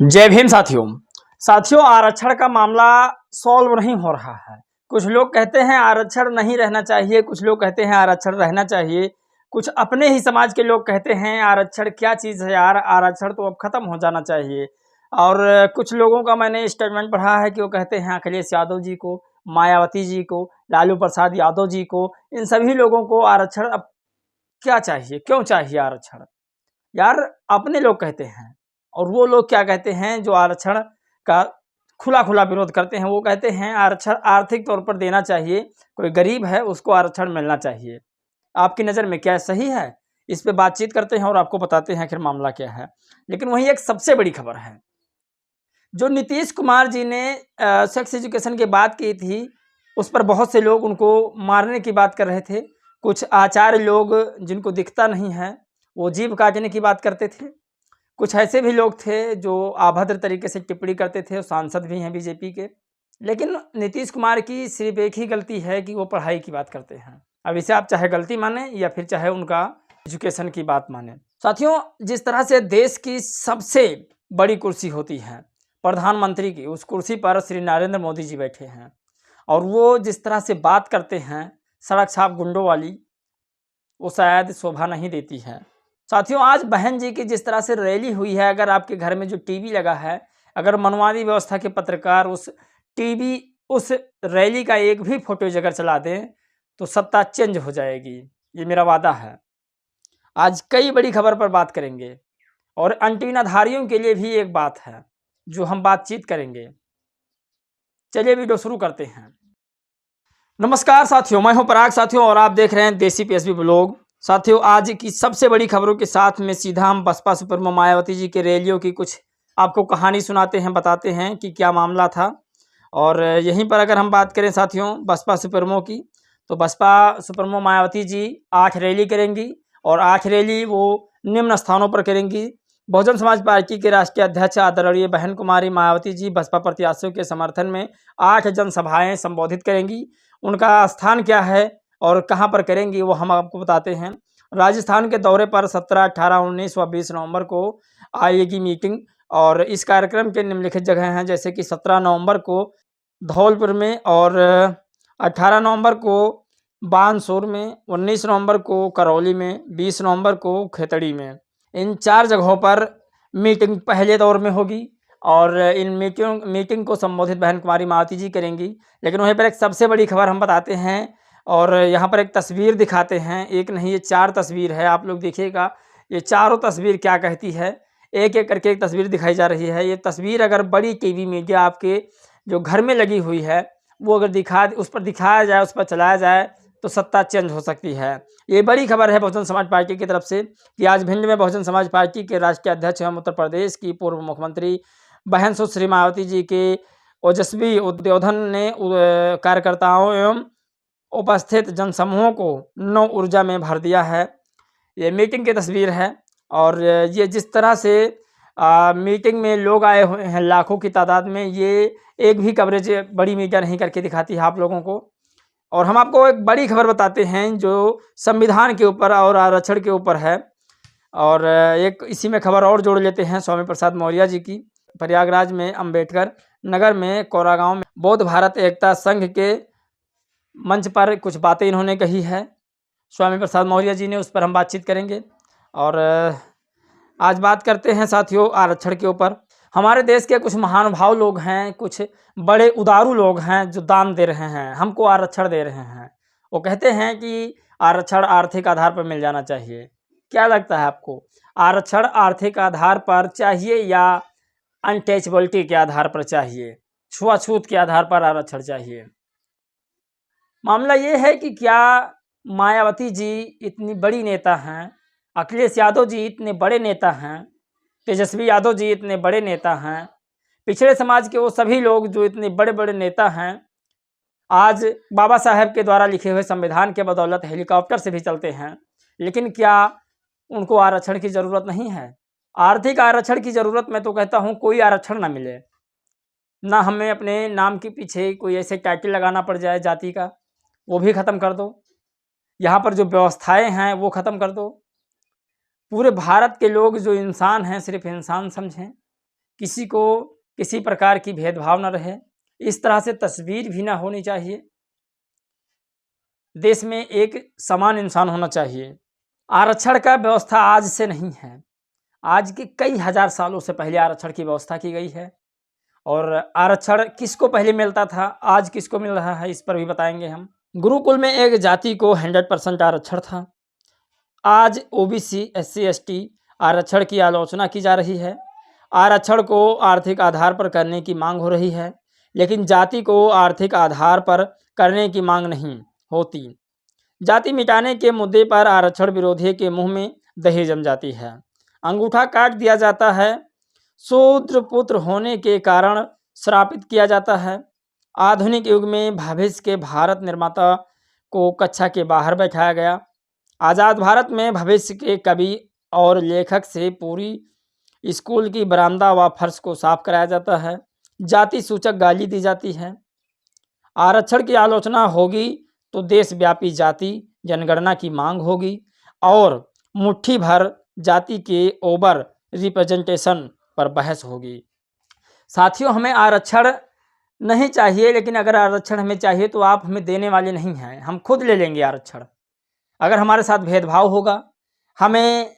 जय भीम साथियों। आरक्षण का मामला सॉल्व नहीं हो रहा है। कुछ लोग कहते हैं आरक्षण नहीं रहना चाहिए, कुछ लोग कहते हैं आरक्षण रहना चाहिए, कुछ अपने ही समाज के लोग कहते हैं आरक्षण क्या चीज़ है यार, आरक्षण तो अब खत्म हो जाना चाहिए। और कुछ लोगों का मैंने स्टेटमेंट पढ़ा है कि वो कहते हैं अखिलेश यादव जी को, मायावती जी को, लालू प्रसाद यादव जी को, इन सभी लोगों को आरक्षण अब क्या चाहिए, क्यों चाहिए आरक्षण। यार अपने लोग कहते हैं, और वो लोग क्या कहते हैं जो आरक्षण का खुला खुला विरोध करते हैं, वो कहते हैं आरक्षण आर्थिक तौर पर देना चाहिए, कोई गरीब है उसको आरक्षण मिलना चाहिए। आपकी नज़र में क्या सही है? इस पे बातचीत करते हैं और आपको बताते हैं आखिर मामला क्या है। लेकिन वहीं एक सबसे बड़ी खबर है, जो नीतीश कुमार जी ने सेक्स एजुकेशन की बात की थी, उस पर बहुत से लोग उनको मारने की बात कर रहे थे। कुछ आचार्य लोग जिनको दिखता नहीं है, वो जीभ काटने की बात करते थे। कुछ ऐसे भी लोग थे जो अभद्र तरीके से टिप्पणी करते थे, और सांसद भी हैं बीजेपी के। लेकिन नीतीश कुमार की सिर्फ एक ही गलती है कि वो पढ़ाई की बात करते हैं। अब इसे आप चाहे गलती माने या फिर चाहे उनका एजुकेशन की बात माने। साथियों, जिस तरह से देश की सबसे बड़ी कुर्सी होती है प्रधानमंत्री की, उस कुर्सी पर श्री नरेंद्र मोदी जी बैठे हैं, और वो जिस तरह से बात करते हैं सड़क छाप गुंडों वाली, वो शायद शोभा नहीं देती है। साथियों, आज बहन जी की जिस तरह से रैली हुई है, अगर आपके घर में जो टीवी लगा है, अगर मनमानी व्यवस्था के पत्रकार उस रैली का एक भी फुटेज अगर चला दें तो सत्ता चेंज हो जाएगी, ये मेरा वादा है। आज कई बड़ी खबर पर बात करेंगे, और अंटीनाधारियों के लिए भी एक बात है जो हम बातचीत करेंगे। चलिए वीडियो शुरू करते हैं। नमस्कार साथियों, मैं हूं पराग साथियों, और आप देख रहे हैं देसी पीएसबी ब्लॉग। साथियों, आज की सबसे बड़ी खबरों के साथ में सीधा हम बसपा सुप्रीमो मायावती जी के रैलियों की कुछ आपको कहानी सुनाते हैं, बताते हैं कि क्या मामला था। और यहीं पर अगर हम बात करें साथियों बसपा सुप्रीमो की, तो बसपा सुप्रीमो मायावती जी 8 रैली करेंगी, और 8 रैली वो निम्न स्थानों पर करेंगी। बहुजन समाज पार्टी के राष्ट्रीय अध्यक्ष आदरणीय बहन कुमारी मायावती जी बसपा प्रत्याशियों के समर्थन में 8 जनसभाएं संबोधित करेंगी। उनका स्थान क्या है और कहां पर करेंगी वो हम आपको बताते हैं। राजस्थान के दौरे पर 17, 18, 19 व 20 नवंबर को आएगी मीटिंग, और इस कार्यक्रम के निम्नलिखित जगह हैं, जैसे कि 17 नवंबर को धौलपुर में, और 18 नवंबर को बानसूर में, 19 नवंबर को करौली में, 20 नवंबर को खेतड़ी में। इन 4 जगहों पर मीटिंग पहले दौर में होगी, और इन मीटिंग को संबोधित बहन कुमारी मायावती जी करेंगी। लेकिन वहीं पर एक सबसे बड़ी खबर हम बताते हैं, और यहाँ पर एक तस्वीर दिखाते हैं, एक नहीं ये 4 तस्वीर है, आप लोग देखिएगा ये चारों तस्वीर क्या कहती है। एक एक करके एक तस्वीर दिखाई जा रही है। ये तस्वीर अगर बड़ी टीवी मीडिया आपके जो घर में लगी हुई है, वो अगर उस पर दिखाया जाए, उस पर चलाया जाए, तो सत्ता चेंज हो सकती है। ये बड़ी खबर है बहुजन समाज पार्टी की तरफ से कि आज भिंड में बहुजन समाज पार्टी के राष्ट्रीय अध्यक्ष एवं उत्तर प्रदेश की पूर्व मुख्यमंत्री बहन सुश्री मायावती जी के ओजस्वी उद्बोधन ने कार्यकर्ताओं एवं उपस्थित जनसमूहों को नव ऊर्जा में भर दिया है। ये मीटिंग की तस्वीर है, और ये जिस तरह से मीटिंग में लोग आए हुए हैं लाखों की तादाद में, ये एक भी कवरेज बड़ी मीडिया नहीं करके दिखाती है आप लोगों को। और हम आपको एक बड़ी खबर बताते हैं जो संविधान के ऊपर और आरक्षण के ऊपर है। और एक इसी में खबर और जोड़ लेते हैं स्वामी प्रसाद मौर्य जी की। प्रयागराज में अंबेडकर नगर में कोरागांव में बौद्ध भारत एकता संघ के मंच पर कुछ बातें इन्होंने कही है स्वामी प्रसाद मौर्य जी ने, उस पर हम बातचीत करेंगे। और आज बात करते हैं साथियों आरक्षण के ऊपर। हमारे देश के कुछ महानुभाव लोग हैं, कुछ बड़े उदारू लोग हैं जो दान दे रहे हैं, हमको आरक्षण दे रहे हैं। वो कहते हैं कि आरक्षण आर्थिक आधार पर मिल जाना चाहिए। क्या लगता है आपको, आरक्षण आर्थिक आधार पर चाहिए या अनटचेबिलिटी के आधार पर चाहिए, छुआछूत के आधार पर आरक्षण चाहिए? मामला ये है कि क्या मायावती जी इतनी बड़ी नेता हैं, अखिलेश यादव जी इतने बड़े नेता हैं, तेजस्वी यादव जी इतने बड़े नेता हैं, पिछड़े समाज के वो सभी लोग जो इतने बड़े बड़े नेता हैं, आज बाबा साहेब के द्वारा लिखे हुए संविधान के बदौलत हेलीकॉप्टर से भी चलते हैं, लेकिन क्या उनको आरक्षण की ज़रूरत नहीं है? आर्थिक आरक्षण की ज़रूरत, मैं तो कहता हूँ कोई आरक्षण ना मिले, ना हमें अपने नाम के पीछे कोई ऐसे टाइटल लगाना पड़ जाए जाति का, वो भी ख़त्म कर दो। यहाँ पर जो व्यवस्थाएं हैं वो ख़त्म कर दो। पूरे भारत के लोग जो इंसान हैं सिर्फ इंसान समझें, किसी को किसी प्रकार की भेदभाव न रहे, इस तरह से तस्वीर भी ना होनी चाहिए। देश में एक समान इंसान होना चाहिए। आरक्षण का व्यवस्था आज से नहीं है, आज के कई हजार सालों से पहले आरक्षण की व्यवस्था की गई है। और आरक्षण किसको पहले मिलता था, आज किसको मिल रहा है, इस पर भी बताएंगे हम। गुरुकुल में एक जाति को 100% आरक्षण था। आज ओबीसी, एससी, एसटी आरक्षण की आलोचना की जा रही है। आरक्षण को आर्थिक आधार पर करने की मांग हो रही है, लेकिन जाति को आर्थिक आधार पर करने की मांग नहीं होती। जाति मिटाने के मुद्दे पर आरक्षण विरोधी के मुंह में दही जम जाती है, अंगूठा काट दिया जाता है, शूद्र पुत्र होने के कारण श्रापित किया जाता है। आधुनिक युग में भविष्य के भारत निर्माता को कक्षा के बाहर बैठाया गया। आज़ाद भारत में भविष्य के कवि और लेखक से पूरी स्कूल की बरामदा व फर्श को साफ कराया जाता है। जाति सूचक गाली दी जाती है। आरक्षण की आलोचना होगी तो देशव्यापी जाति जनगणना की मांग होगी और मुट्ठी भर जाति के ओवर रिप्रेजेंटेशन पर बहस होगी। साथियों, हमें आरक्षण नहीं चाहिए, लेकिन अगर आरक्षण हमें चाहिए तो आप हमें देने वाले नहीं हैं, हम खुद ले लेंगे आरक्षण। अगर हमारे साथ भेदभाव होगा, हमें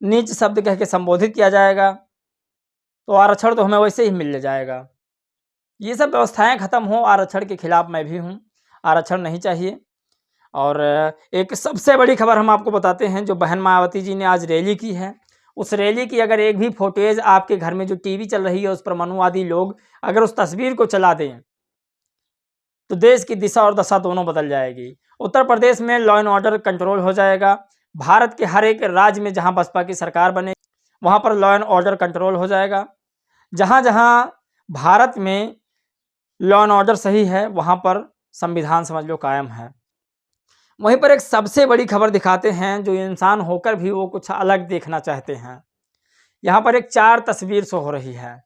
नीच शब्द कह के संबोधित किया जाएगा, तो आरक्षण तो हमें वैसे ही मिल जाएगा। ये सब व्यवस्थाएं खत्म हो, आरक्षण के खिलाफ मैं भी हूँ, आरक्षण नहीं चाहिए। और एक सबसे बड़ी खबर हम आपको बताते हैं, जो बहन मायावती जी ने आज रैली की है, उस रैली की अगर एक भी फुटेज आपके घर में जो टीवी चल रही है उस पर मनुवादी लोग अगर उस तस्वीर को चला दें तो देश की दिशा और दशा दोनों बदल जाएगी। उत्तर प्रदेश में लॉ एंड ऑर्डर कंट्रोल हो जाएगा। भारत के हर एक राज्य में जहां बसपा की सरकार बने वहां पर लॉ एंड ऑर्डर कंट्रोल हो जाएगा। जहां जहां भारत में लॉ एंड ऑर्डर सही है वहां पर संविधान समझ लो कायम है। वहीं पर एक सबसे बड़ी खबर दिखाते हैं, जो इंसान होकर भी वो कुछ अलग देखना चाहते हैं। यहाँ पर एक 4 तस्वीर शो हो रही है,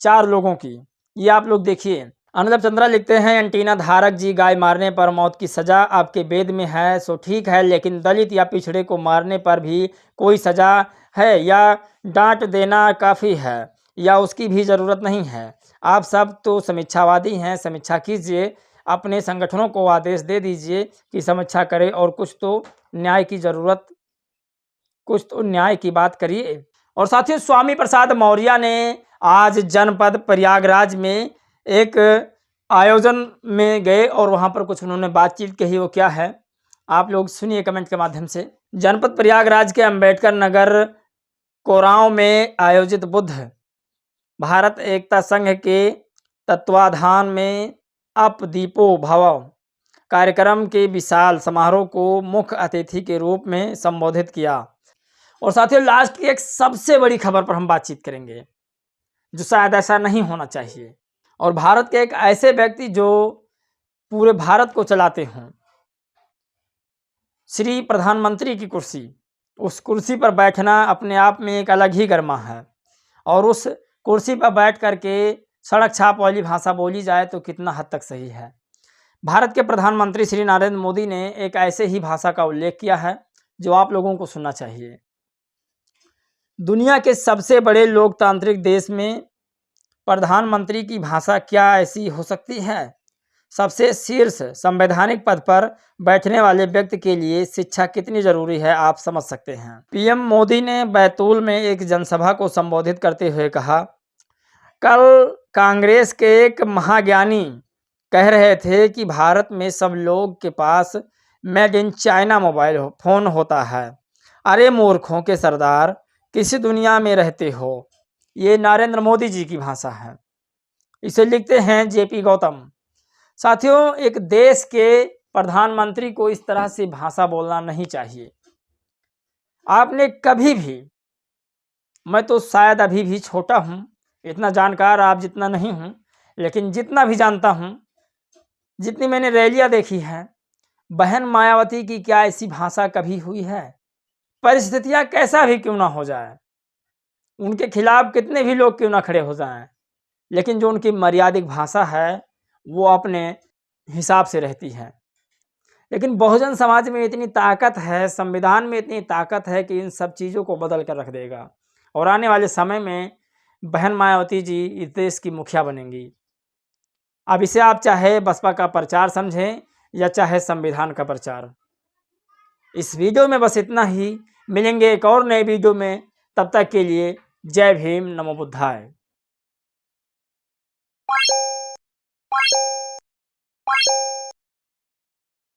4 लोगों की। ये आप लोग देखिए। अनुदव चंद्रा लिखते हैं, एंटीना धारक जी, गाय मारने पर मौत की सजा आपके वेद में है सो ठीक है, लेकिन दलित या पिछड़े को मारने पर भी कोई सजा है या डांट देना काफ़ी है या उसकी भी ज़रूरत नहीं है। आप सब तो समीक्षावादी हैं, समीक्षा कीजिए, अपने संगठनों को आदेश दे दीजिए कि समीक्षा करें और कुछ तो न्याय की बात करिए। और साथियों, स्वामी प्रसाद मौर्य ने आज जनपद प्रयागराज में एक आयोजन में गए और वहां पर कुछ उन्होंने बातचीत कही। वो क्या है आप लोग सुनिए कमेंट के माध्यम से। जनपद प्रयागराज के अंबेडकर नगर कोरांव में आयोजित बुद्ध भारत एकता संघ के तत्वाधान में अप दीपो भव कार्यक्रम के विशाल समारोह को मुख्य अतिथि के रूप में संबोधित किया। और साथियों, लास्ट की एक सबसे बड़ी खबर पर हम बातचीत करेंगे, जो शायद ऐसा नहीं होना चाहिए। और भारत के एक ऐसे व्यक्ति जो पूरे भारत को चलाते हों, श्री प्रधानमंत्री की कुर्सी, उस कुर्सी पर बैठना अपने आप में एक अलग ही गरिमा है। और उस कुर्सी पर बैठ करके सड़क छाप वाली भाषा बोली जाए तो कितना हद तक सही है। भारत के प्रधानमंत्री श्री नरेंद्र मोदी ने एक ऐसे ही भाषा का उल्लेख किया है जो आप लोगों को सुनना चाहिए। दुनिया के सबसे बड़े लोकतांत्रिक देश में प्रधानमंत्री की भाषा क्या ऐसी हो सकती है? सबसे शीर्ष संवैधानिक पद पर बैठने वाले व्यक्ति के लिए शिक्षा कितनी जरूरी है आप समझ सकते हैं। पीएम मोदी ने बैतूल में एक जनसभा को संबोधित करते हुए कहा, कल कांग्रेस के एक महाज्ञानी कह रहे थे कि भारत में सब लोग के पास made in China mobile phone होता है। अरे मूर्खों के सरदार, किसी दुनिया में रहते हो? ये नरेंद्र मोदी जी की भाषा है। इसे लिखते हैं जेपी गौतम। साथियों, एक देश के प्रधानमंत्री को इस तरह से भाषा बोलना नहीं चाहिए। आपने कभी भी, मैं तो शायद अभी भी छोटा हूं, इतना जानकार आप जितना नहीं हूं, लेकिन जितना भी जानता हूं, जितनी मैंने रैलियां देखी हैं, बहन मायावती की क्या ऐसी भाषा कभी हुई है? परिस्थितियां कैसा भी क्यों ना हो जाए, उनके खिलाफ कितने भी लोग क्यों ना खड़े हो जाएं, लेकिन जो उनकी मर्यादिक भाषा है वो अपने हिसाब से रहती है। लेकिन बहुजन समाज में इतनी ताकत है, संविधान में इतनी ताकत है कि इन सब चीज़ों को बदल कर रख देगा। और आने वाले समय में बहन मायावती जी इस देश की मुखिया बनेंगी। अब इसे आप चाहे बसपा का प्रचार समझें या चाहे संविधान का प्रचार। इस वीडियो में बस इतना ही, मिलेंगे एक और नए वीडियो में, तब तक के लिए जय भीम, नमो बुद्धाय।